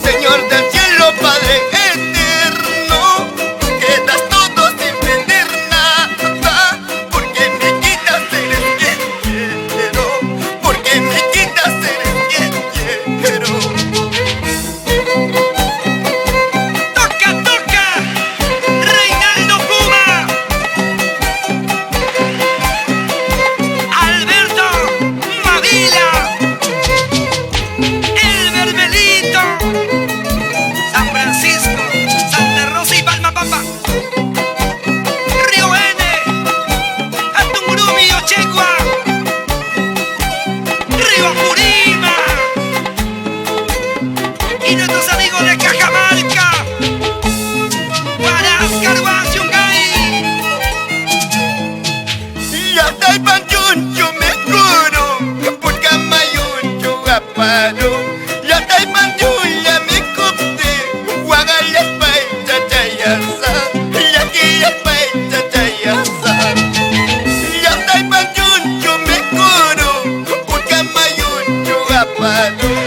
Señor del cielo, Padre eterno, tú quedas todo sin tener nada, porque me quitas eres quien quiero, porque me quitas eres quien quiero. ¡Toca, toca! ¡Reinaldo Puma! ¡Alberto Mavila! ¡El Verbelito! ¡San Francisco! ¡Santa Rosa y Palma Pampa! ¡Río N! ¡Atungurumi y Ochegua! ¡Río Apurima! Y nuestros amigos de Cajamarca, Huaraz, Yungay. Ya está panchuncho me curo, porque mayuncho aparo. Ya está panchulla me copte, guagale paita chayasa, ya que ya paita chayasa. Ya está panchuncho me curo, porque mayuncho aparo.